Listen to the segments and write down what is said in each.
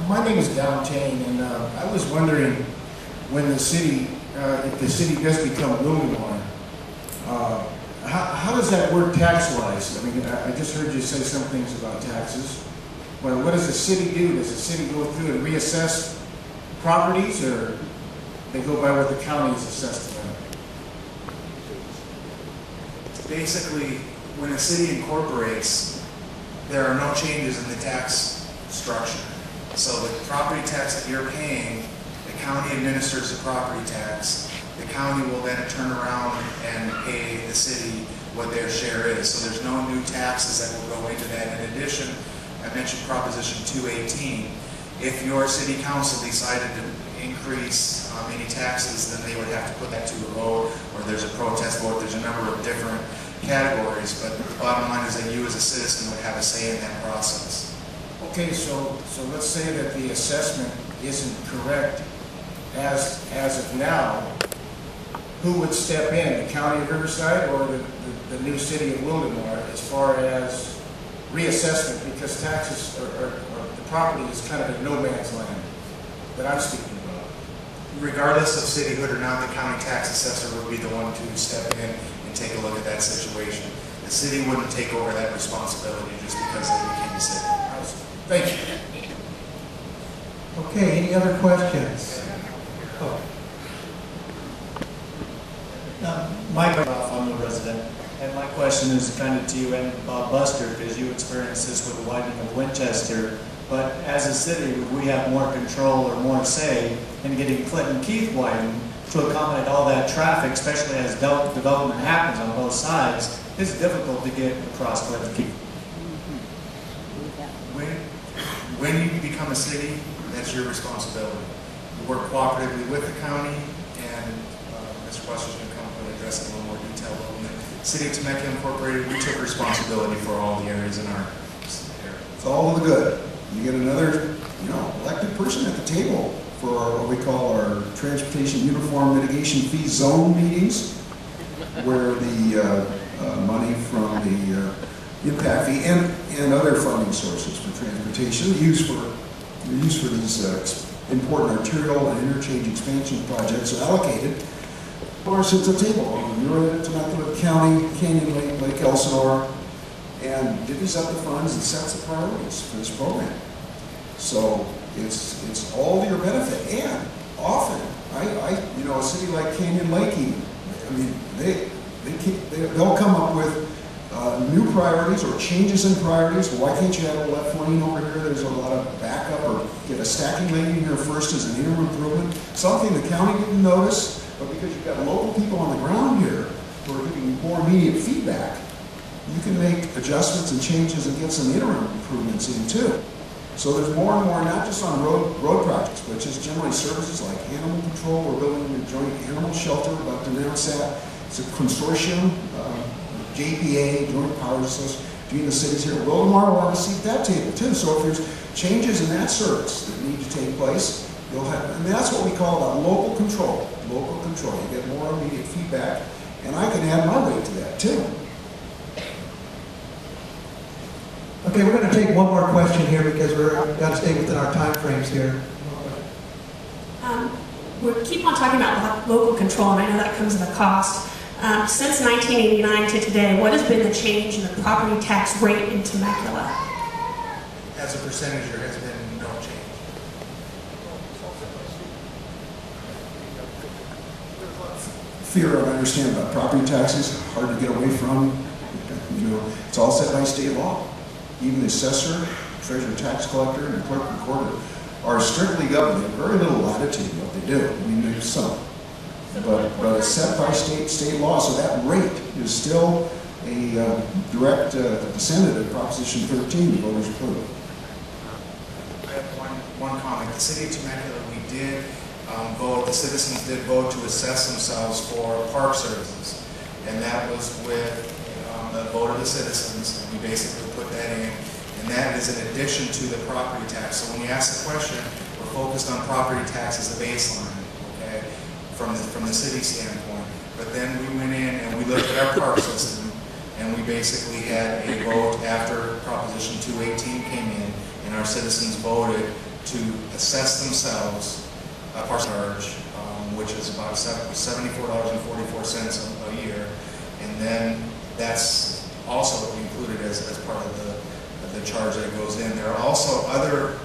My name is Don Tane, and I was wondering when the city, if the city does become Wilmington, how does that work tax-wise? I mean, I just heard you say some things about taxes. Well, what does the city do? Does the city go through and reassess properties, or they go by what the county is assessed to them? Basically, when a city incorporates, there are no changes in the tax structure. So the property tax that you're paying, the county administers the property tax. The county will then turn around and pay the city what their share is. So there's no new taxes that will go into that. In addition, I mentioned Proposition 218. If your city council decided to increase any taxes, then they would have to put that to a vote, or there's a protest vote. There's a number of different categories, but the bottom line is that you as a citizen would have a say in that process. Okay, so let's say that the assessment isn't correct as of now. Who would step in, the county of Riverside or the new city of Wildomar, as far as reassessment, because taxes or the property is kind of a no man's land that I'm speaking about. Regardless of cityhood or not, the county tax assessor would be the one to step in and take a look at that situation. The city wouldn't take over that responsibility just because they became a city. Thank you. Okay, any other questions? Oh. I'm a resident, and my question is kind of to you and Bob Buster, because you experienced this with the widening of Winchester. But as a city, would we have more control or more say in getting Clinton Keith widened to accommodate all that traffic, especially as development happens on both sides? It's difficult to get across Clinton Keith. When you become a city, that's your responsibility. You work cooperatively with the county, and Mr. Buster's going to come and address it in a little more detail. But when the City of Temecula Incorporated, we took responsibility for all the areas in our area. It's all of the good. You get another, elected person at the table for what we call our Transportation Uniform Mitigation Fee Zone meetings, where the money from the impact fee and other funding sources for transportation used for these important arterial and interchange expansion projects are allocated. Or sits at the table. You're in Temecula County, Canyon Lake, Lake Elsinore, and divvies up the funds and sets the priorities for this program. So it's all to your benefit. And often, a city like Canyon Lake, even, I mean, they'll come up with new priorities or changes in priorities. Why can't you have a left lane over here? There's a lot of backup, or get a stacking lane in here first as an interim improvement. Something the county didn't notice, but because you've got local people on the ground here who are giving you more immediate feedback, you can make adjustments and changes and get some interim improvements in too. So there's more and more, not just on road projects, but just generally services like animal control. We're building a joint animal shelter, about to announce that. It's a consortium, JPA, Joint Powers Association, between the cities here. Wildomar will have a seat at that table too. So if there's changes in that service that need to take place, you'll have, and that's what we call about local control. Local control. You get more immediate feedback, and I can add my weight to that too. Okay, we're going to take one more question here because we're got to stay within our time frames here. We keep on talking about local control, and I know that comes at a cost. Since 1989 to today, what has been the change in the property tax rate in Temecula? As a percentage, there has been no change. Fear, I understand about property taxes, hard to get away from. It's all set by state law. Even the assessor, treasurer, tax collector, and the clerk recorder are strictly governed. They have very little latitude in what they do. I mean, there's some. But it's set by state law, so that rate is still a direct descendant of Proposition 13, the voters approved. I have one comment. The City of Temecula, we did vote, the citizens did vote to assess themselves for park services. And that was with the vote of the citizens, and we basically put that in. And that is in addition to the property tax. So when you ask the question, we're focused on property tax as the baseline, okay, from the city standpoint. But then we went in and we looked at our park system, and we basically had a vote after Proposition 218 came in, and our citizens voted to assess themselves a parcel charge, which is about $74.44 a year, and then that's also included as part of the charge that goes in. There are also other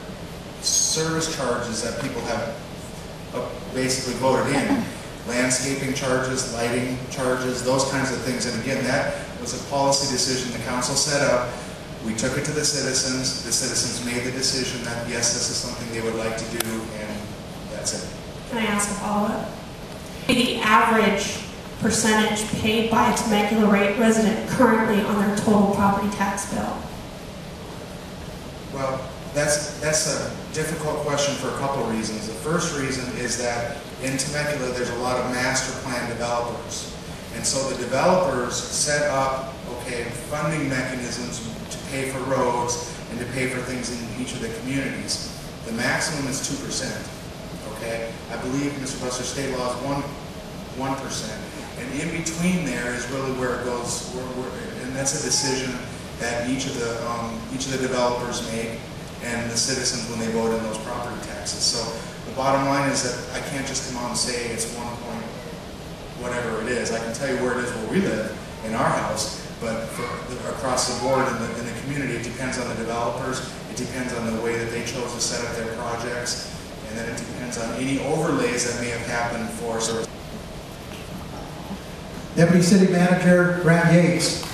service charges that people have basically voted in. Landscaping charges, lighting charges, those kinds of things. And again, that was a policy decision the council set up. We took it to the citizens. The citizens made the decision that yes, this is something they would like to do, and that's it. Can I ask a follow-up? The average percentage paid by a Temecula resident currently on their total property tax bill? Well, that's a difficult question for a couple of reasons. The first reason is that in Temecula there's a lot of master plan developers. And so the developers set up, funding mechanisms to pay for roads and to pay for things in each of the communities. The maximum is 2%. I believe Mr. Buster, state law is 1%. And in between there is really where it goes, and that's a decision that each of the developers make, and the citizens when they vote in those property taxes. So the bottom line is that I can't just come out and say it's 1 point whatever it is. I can tell you where it is where we live in our house, but across the board in the community, it depends on the developers. It depends on the way that they chose to set up their projects, and then it depends on any overlays that may have happened for service. Deputy City Manager Grant Yates.